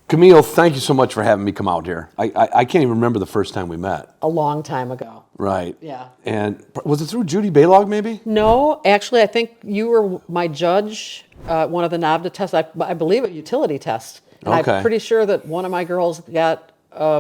Camille, thank you so much for having me come out here. I can't even remember the first time we met. A long time ago. Right. Yeah. And was it through Judy Baylog, maybe? No, actually, I think you were my judge, one of the NAVDA tests, I believe a utility test. And Okay. I'm pretty sure that one of my girls got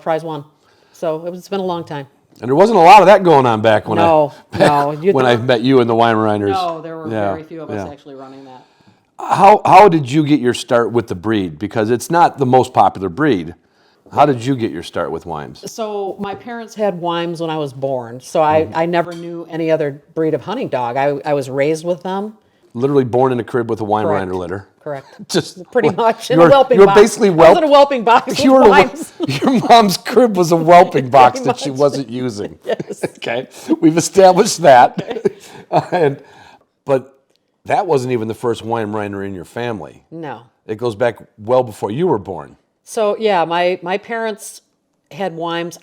prize one. So it's been a long time. And there wasn't a lot of that going on back when No. when I met you in the Weimaraners. No, there were very few of us actually running that. How did you get your start with the breed? Because it's not the most popular breed. How did you get your start with Weims? So my parents had Weims when I was born, so I never knew any other breed of hunting dog. I was raised with them. Literally born in a crib with a Weimaraner Correct. litter. Correct. Just pretty much in a whelping you were box. basically I was in a whelping box with Weims. Your mom's crib was a whelping box that she much. wasn't using. Yes. Okay, we've established that. But that wasn't even the first Weimaraner in your family. No. It goes back well before you were born. So yeah, my parents had Weims.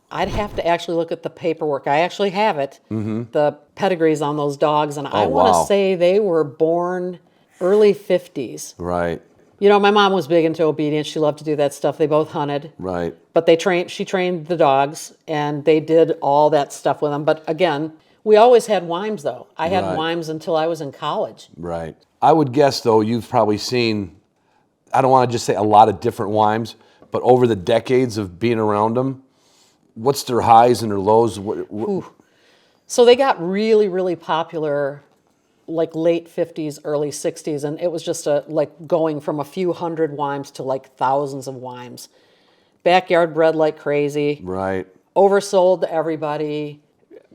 I'd have to actually look at the paperwork. I actually have it, the pedigrees on those dogs, and I want to say they were born early 50s. Right. You know, my mom was big into obedience. She loved to do that stuff. They both hunted. Right. But she trained the dogs, and they did all that stuff with them. But again, we always had Weims, though. I had Weims until I was in college. Right. I would guess, though, you've probably seen, I don't want to just say a lot of different Weims, but over the decades of being around them, what's their highs and their lows? So they got really, really popular like late 50s, early 60s, and it was just like going from a few hundred Weims to like thousands of Weims. Backyard bred like crazy. Right. Oversold to everybody,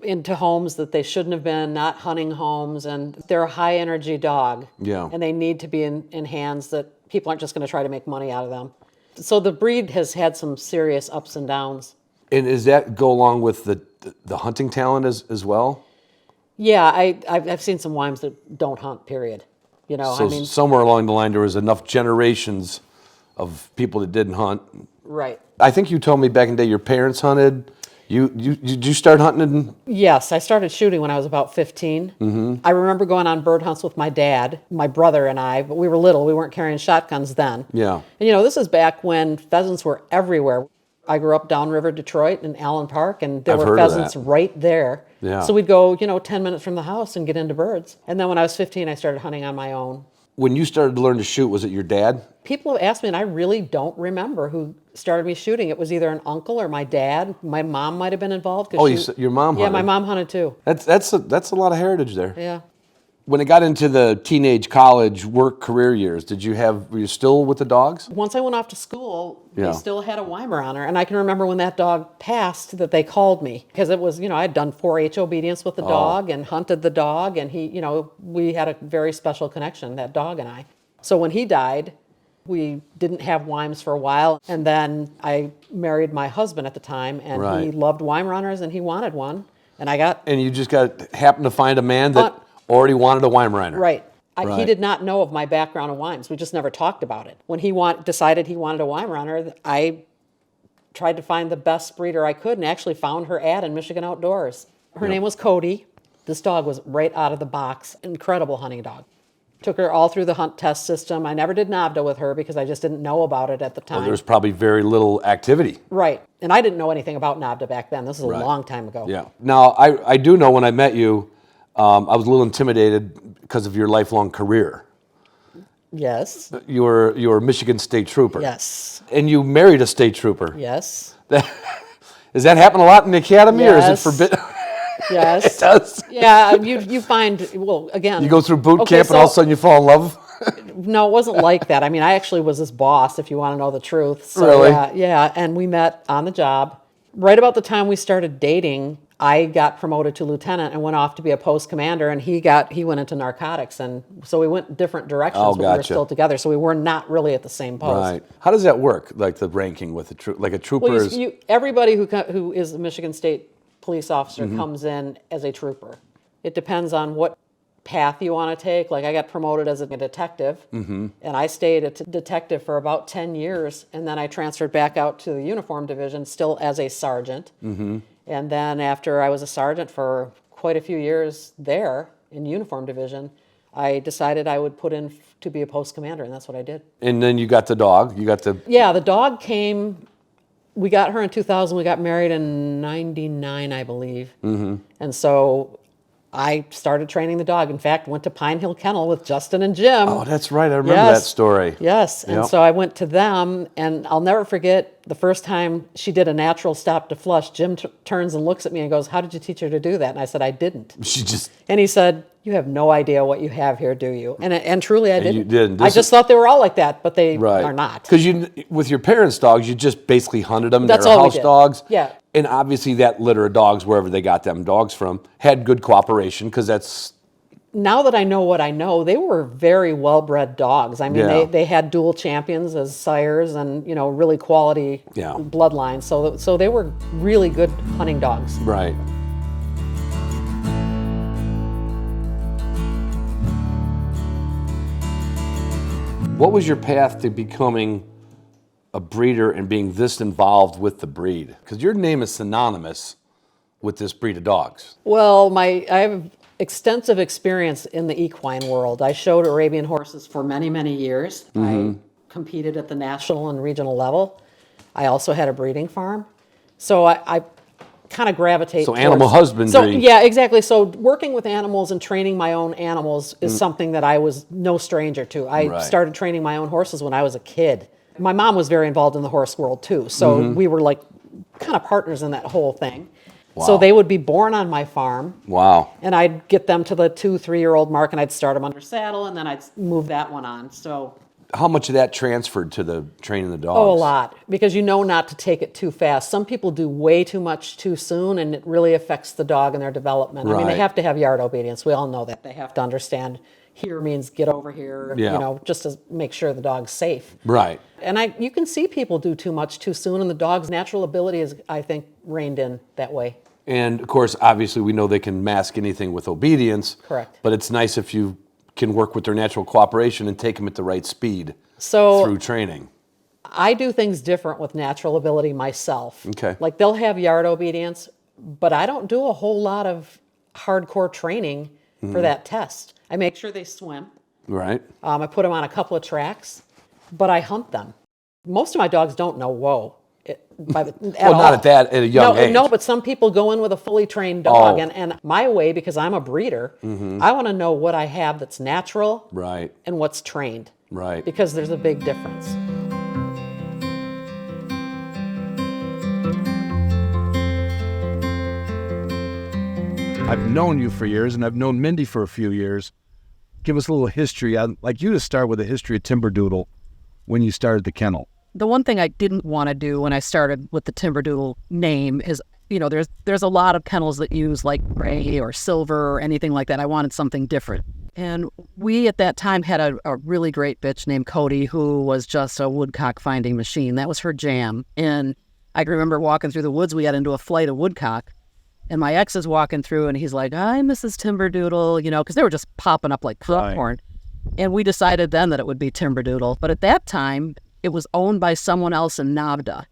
into homes that they shouldn't have been, not hunting homes, and they're a high energy dog. Yeah. And they need to be in hands that people aren't just going to try to make money out of them. So the breed has had some serious ups and downs. And does that go along with the hunting talent as well? Yeah, I've seen some Weims that don't hunt, period. You know, So I mean, somewhere along the line there was enough generations of people that didn't hunt. right. I think you told me back in the day your parents hunted. Did you start hunting? Yes, I started shooting when I was about 15. Mm-hmm. I remember going on bird hunts with my dad, my brother and I, but we were little. We weren't carrying shotguns then. Yeah. And you know, this is back when pheasants were everywhere. I grew up downriver Detroit in Allen Park, and there were pheasants right there. Yeah. So we'd go, 10 minutes from the house and get into birds. And then when I was 15, I started hunting on my own. When you started to learn to shoot, was it your dad? People have asked me, and I really don't remember who started me shooting. It was either an uncle or my dad. My mom might have been involved. Oh, your mom hunted? Yeah, my mom hunted too. That's a lot of heritage there. Yeah. When it got into the teenage, college, work, career years, were you still with the dogs? Once I went off to school, Yeah. they still had a Weimaraner, and I can remember when that dog passed that they called me because it was, I'd done 4-H obedience with the dog and hunted the dog, and he, we had a very special connection, that dog and I. So when he died, we didn't have Weims for a while, and then I married my husband at the time, and he loved Weimaraners and he wanted one, and I got. And you just happened to find a man that already wanted a Weimaraner. Right. He did not know of my background in Weims. We just never talked about it. When he decided he wanted a Weimaraner, I tried to find the best breeder I could and actually found her ad in Michigan Outdoors. Her name was Cody. This dog was right out of the box. Incredible hunting dog. Took her all through the hunt test system. I never did NAVDA with her because I just didn't know about it at the time. Well, there was probably very little activity. Right. And I didn't know anything about NAVDA back then. This is a long time ago. Yeah. Now, I do know when I met you, I was a little intimidated because of your lifelong career. Yes. You were a Michigan State Trooper. Yes. And you married a state trooper. Yes. Does that happen a lot in the academy, or is it forbidden? Yes. It does. Yeah, you find, well, again. You go through boot camp and all of a sudden you fall in love? No, it wasn't like that. I mean, I actually was his boss, if you want to know the truth. So, really? Yeah, and we met on the job. Right about the time we started dating, I got promoted to lieutenant and went off to be a post commander, and he went into narcotics, and so we went different directions, but we were still together, so we were not really at the same post. Right. How does that work, like the ranking with a trooper? Well, everybody who is a Michigan State police officer comes in as a trooper. It depends on what path you want to take. Like I got promoted as a detective, and I stayed a detective for about 10 years, and then I transferred back out to the uniform division, still as a sergeant. And then after I was a sergeant for quite a few years there in uniform division, I decided I would put in to be a post commander, and that's what I did. And then you got the dog. You got the Yeah, the dog came. We got her in 2000. We got married in 99, I believe. Mm-hmm. And so I started training the dog. In fact, went to Pine Hill Kennel with Justin and Jim. Oh, that's right. I remember that story. Yes. And Yep. so I went to them, and I'll never forget the first time she did a natural stop to flush. Jim turns and looks at me and goes, "How did you teach her to do that?" And I said, "I didn't." She just And he said, "You have no idea what you have here, do you?" And truly I didn't. you didn't. I just thought they were all like that, but they are not. Because with your parents' dogs, you just basically hunted them. That's They were all we house did. dogs. Yeah. And obviously that litter of dogs, wherever they got them dogs from, had good cooperation because that's... Now that I know what I know, they were very well-bred dogs. I mean, Yeah. they had dual champions as sires and, really quality Yeah. bloodlines. So they were really good hunting dogs. Right. What was your path to becoming a breeder and being this involved with the breed? Because your name is synonymous with this breed of dogs. Well, I have extensive experience in the equine world. I showed Arabian horses for many, many years. I competed at the national and regional level. I also had a breeding farm. So I kind of gravitate So towards... animal husbandry. So, yeah, exactly. So working with animals and training my own animals is something that I was no stranger to. I Right. started training my own horses when I was a kid. My mom was very involved in the horse world too. So we were like kind of partners in that whole thing. Wow. So they would be born on my farm. Wow. And I'd get them to the 2-3-year-old mark, and I'd start them under saddle, and then I'd move that one on. So, How much of that transferred to the training the dogs? a lot, because you know not to take it too fast. Some people do way too much too soon, and it really affects the dog and their development. I mean, they Right. have to have yard obedience. We all know that. They have to understand here means get over here, Yeah. just to make sure the dog's safe. Right. And you can see people do too much too soon, and the dog's natural ability is, I think, reined in that way. And of course, obviously, we know they can mask anything with obedience. Correct. But it's nice if you can work with their natural cooperation and take them at the right speed So through training. I do things different with natural ability myself. Okay. Like they'll have yard obedience, but I don't do a whole lot of hardcore training for that test. I make sure they swim. Right. I put them on a couple of tracks, but I hunt them. Most of my dogs don't know whoa. Well, not at a young age. No, but some people go in with a fully trained dog. Oh. And my way, because I'm a breeder, I want to know what I have that's natural Right. and what's trained. Right. Because there's a big difference. I've known you for years, and I've known Mindy for a few years. Give us a little history. I'd like you to start with a history of Timberdoodle when you started the kennel. The one thing I didn't want to do when I started with the Timberdoodle name is, there's a lot of kennels that use like gray or silver or anything like that. I wanted something different. And we at that time had a really great bitch named Cody who was just a woodcock finding machine. That was her jam. And I can remember walking through the woods, we got into a flight of woodcock. And my ex is walking through and he's like, "Hi, Mrs. Timberdoodle," because they were just popping up like popcorn. Right. And we decided then that it would be Timberdoodle. But at that time, it was owned by someone else in Navda.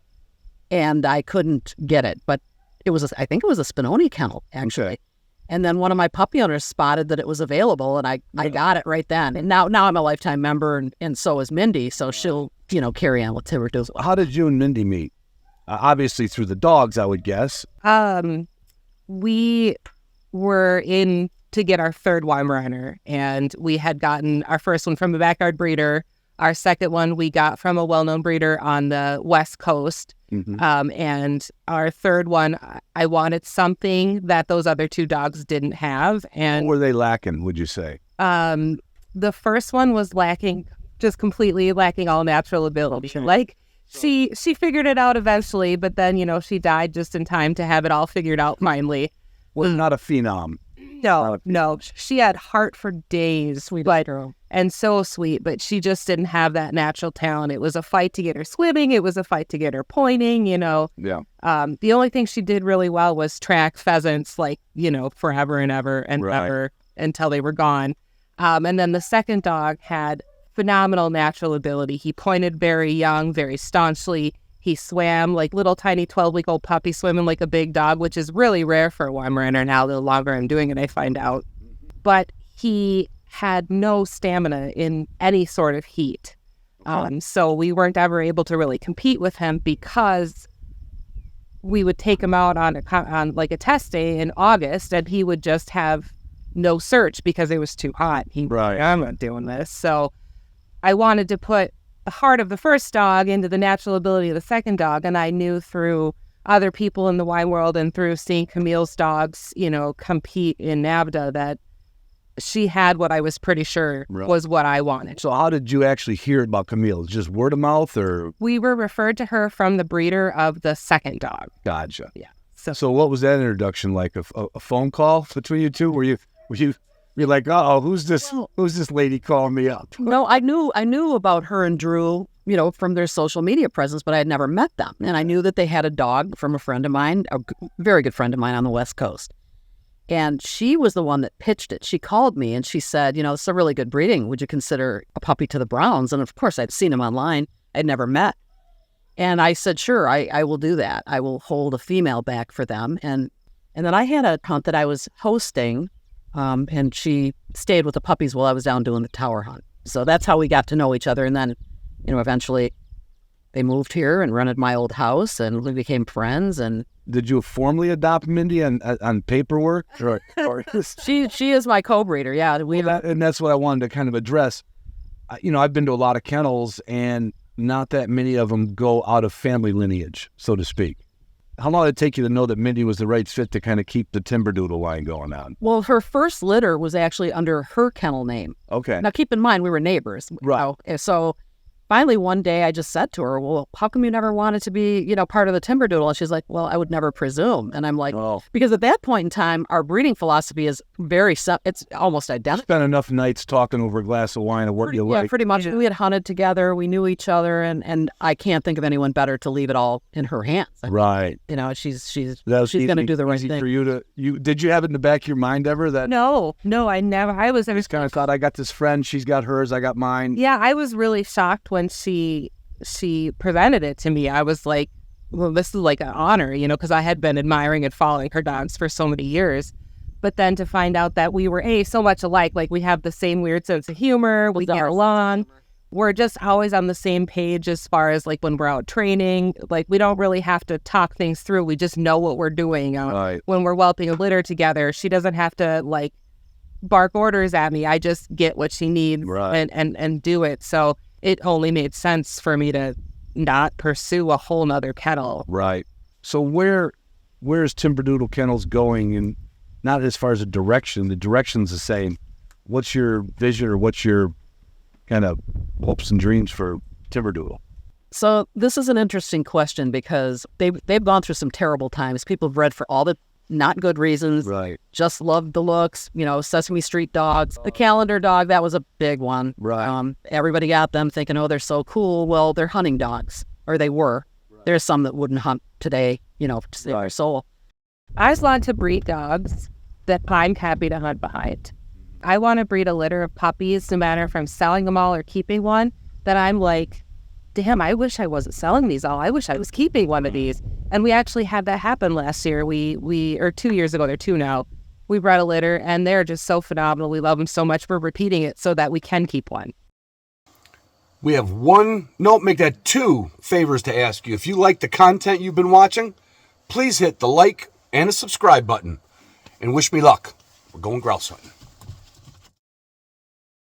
And I couldn't get it. But I think it was a Spinoni kennel, actually. Okay. And then one of my puppy owners spotted that it was available, and I got it right then. And now I'm a lifetime member, and so is Mindy, so she'll, carry on with Timberdoodle. How did you and Mindy meet? Obviously through the dogs, I would guess. We were in to get our third Weimaraner, and we had gotten our first one from a backyard breeder. Our second one we got from a well-known breeder on the West Coast. Mm-hmm. And our third one, I wanted something that those other two dogs didn't have. And What were they lacking, would you say? the first one was just completely lacking all natural ability. Like, she figured it out eventually, but then, she died just in time to have it all figured out finally. Was not a phenom. No. She had heart for days. Sweetest girl. And so sweet, but she just didn't have that natural talent. It was a fight to get her swimming. It was a fight to get her pointing, Yeah. The only thing she did really well was track pheasants, forever and ever and Right. ever until they were gone. And then the second dog had phenomenal natural ability. He pointed very young, very staunchly. He swam like little tiny 12-week-old puppy swimming like a big dog, which is really rare for a Weimaraner now. The longer I'm doing it, I find out. But he had no stamina in any sort of heat. So we weren't ever able to really compete with him because we would take him out on like a test day in August, and he would just have no search because it was too hot. I'm not doing this. So I wanted to put the heart of the first dog into the natural ability of the second dog, and I knew through other people in the wine world and through seeing Camille's dogs, compete in NAVDA that she had what I was pretty sure was what I wanted. So how did you actually hear about Camille? Just word of mouth, or? We were referred to her from the breeder of the second dog. Gotcha. Yeah. So what was that introduction like? A phone call between you two? Were you like, who's this lady calling me up? No, I knew about her and Drew, from their social media presence, but I had never met them. And I knew that they had a dog from a friend of mine, a very good friend of mine on the West Coast. And she was the one that pitched it. She called me and she said, it's a really good breeding. Would you consider a puppy to the Browns? And of course, I'd seen him online. I'd never met. And I said, sure, I will do that. I will hold a female back for them. And then I had a hunt that I was hosting, and she stayed with the puppies while I was down doing the tower hunt. So that's how we got to know each other. And then, eventually they moved here and rented my old house, and we became friends. And did you formally adopt Mindy on paperwork? Or she is my co-breeder. Yeah, and that's what I wanted to kind of address. I've been to a lot of kennels, and not that many of them go out of family lineage, so to speak. How long did it take you to know that Mindy was the right fit to kind of keep the Timberdoodle line going on? Well, her first litter was actually under her kennel name. Okay. Now, keep in mind, we were neighbors. Right. So finally, one day I just said to her, well, how come you never wanted to be, part of the Timberdoodle? And she's like, well, I would never presume. And I'm like, because at that point in time, our breeding philosophy is it's almost identical. Spent enough nights talking over a glass of wine of what you like. Yeah, pretty much. We had hunted together. We knew each other. And I can't think of anyone better to leave it all in her hands. Right. She's going to do the right thing. For did you have it in the back of your mind ever that? No, I never. I just kind of thought, I got this friend, she's got hers, I got mine. Yeah, I was really shocked when she presented it to me. I was like, well, this is like an honor, because I had been admiring and following her dogs for so many years. But then to find out that we were so much alike, like we have the same weird sense of humor, we get along, we're just always on the same page as far as like when we're out training. Like we don't really have to talk things through. We just know what we're doing. Right. When we're whelping a litter together, she doesn't have to like bark orders at me. I just get what she needs and do it. So it only made sense for me to not pursue a whole nother kennel. Right. So where is Timberdoodle Kennels going? And not as far as the direction's the same. What's your vision, or what's your kind of hopes and dreams for Timberdoodle? So this is an interesting question because they've gone through some terrible times. People have bred for all the not good reasons. Right. Just loved the looks, Sesame Street dogs. The calendar dog, that was a big one. Right. Everybody got them thinking, they're so cool. Well, they're hunting dogs, or they were. Right. There's some that wouldn't hunt today, to save their soul. I just want to breed dogs that I'm happy to hunt behind. I want to breed a litter of puppies, no matter if I'm selling them all or keeping one, that I'm like, damn, I wish I wasn't selling these all. I wish I was keeping one of these. And we actually had that happen last year. Or 2 years ago, they're two now. We bred a litter, and they're just so phenomenal. We love them so much. We're repeating it so that we can keep one. We have make that two favors to ask you. If you like the content you've been watching, please hit the like and the subscribe button. And wish me luck. We're going grouse hunting.